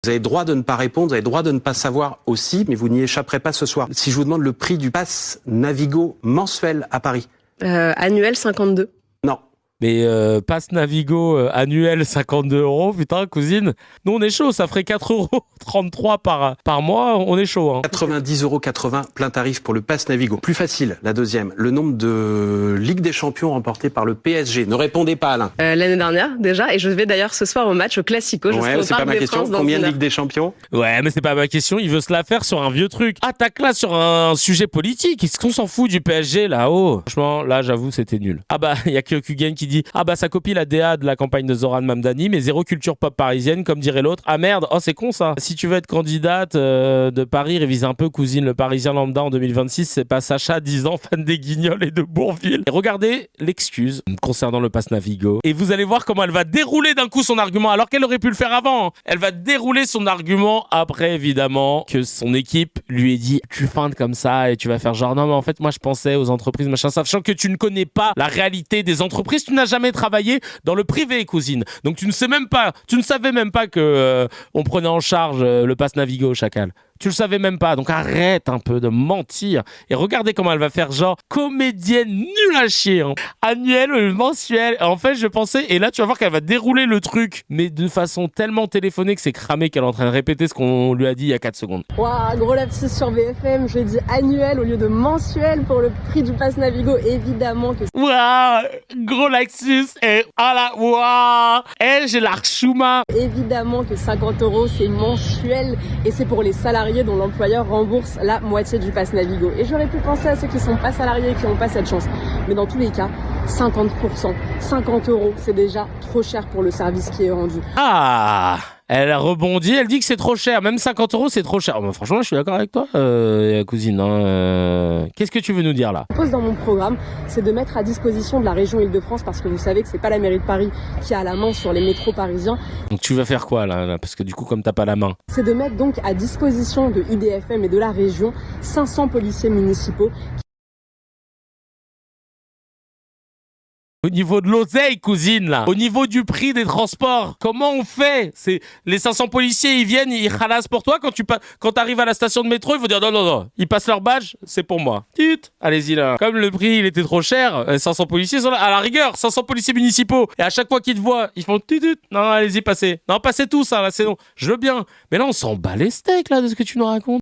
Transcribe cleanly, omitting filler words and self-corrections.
Vous avez le droit de ne pas répondre, vous avez le droit de ne pas savoir aussi, mais vous n'y échapperez pas ce soir. Si je vous demande le prix du pass Navigo mensuel à Paris. Annuel 52. Non. Mais passe Navigo annuel 52 €, putain, cousine. Nous, on est chaud, ça ferait 4,33 € par mois, on est chaud. Hein. 90,80 € plein tarif pour le pass Navigo. Plus facile, la deuxième. Le nombre de Ligue des Champions remportées par le PSG. Ne répondez pas, Alain. L'année dernière, déjà, et je vais d'ailleurs ce soir au match au Classico. Ouais, mais c'est pas ma question. Combien de Ligue des Champions? Ouais, mais c'est pas ma question, il veut se la faire sur un vieux truc. Attaque là sur un sujet politique. Est-ce qu'on s'en fout du PSG là-haut? Franchement, là, j'avoue, c'était nul. Ah bah, il y a Kyokugen qui dit ah bah ça copie la DA de la campagne de Zoran Mamdani, mais zéro culture pop parisienne, comme dirait l'autre. Ah merde, oh c'est con ça. Si tu veux être candidate de Paris, révise un peu, cousine. Le Parisien lambda en 2026, c'est pas Sacha, 10 ans, fan des Guignols et de Bourville. Et regardez l'excuse concernant le pass Navigo. Et vous allez voir comment elle va dérouler d'un coup son argument, alors qu'elle aurait pu le faire avant. Elle va dérouler son argument après, évidemment, que son équipe lui ait dit tu feintes comme ça et tu vas faire genre non mais en fait moi je pensais aux entreprises machin, sachant que tu ne connais pas la réalité des entreprises, tu n'as jamais travaillé dans le privé, cousine. Donc tu ne savais même pas que on prenait en charge le pass Navigo, chacal. Tu le savais même pas, donc arrête un peu de mentir. Et regardez comment elle va faire genre comédienne nulle à chier. Hein. Annuel ou mensuel. En fait, je pensais, et là tu vas voir qu'elle va dérouler le truc, mais de façon tellement téléphonée que c'est cramé qu'elle est en train de répéter ce qu'on lui a dit il y a 4 secondes. Waouh, gros lapsus sur BFM, je dis annuel au lieu de mensuel pour le prix du pass Navigo, évidemment que... Waouh, gros lapsus, et ah là, waouh, et j'ai l'archouma. Évidemment que 50 € c'est mensuel et c'est pour les salariés dont l'employeur rembourse la moitié du pass Navigo. Et j'aurais pu penser à ceux qui sont pas salariés et qui n'ont pas cette chance. Mais dans tous les cas, 50%, 50 €, c'est déjà trop cher pour le service qui est rendu. Ah, elle a rebondi, elle dit que c'est trop cher. Même 50 € c'est trop cher. Oh, bah, franchement, je suis d'accord avec toi, cousine. Hein, Qu'est-ce que tu veux nous dire là? Ce que je propose dans mon programme, c'est de mettre à disposition de la région Île-de-France, parce que vous savez que c'est pas la mairie de Paris qui a la main sur les métros parisiens. Donc tu vas faire quoi là? Parce que du coup, comme t'as pas la main. C'est de mettre donc à disposition de IDFM et de la région 500 policiers municipaux. Au niveau de l'oseille, cousine, là. Au niveau du prix des transports, comment on fait? C'est les 500 policiers, ils viennent, ils ralassent pour toi. Quand t'arrives à la station de métro, ils vont dire non. Ils passent leur badge, c'est pour moi. Allez-y là. Comme le prix, il était trop cher, 500 policiers sont là. À la rigueur, 500 policiers municipaux. Et à chaque fois qu'ils te voient, ils font non, allez-y, passez. Non, passez tous, ça, là, c'est bon. Je veux bien. Mais là, on s'en bat les steaks, là, de ce que tu nous racontes.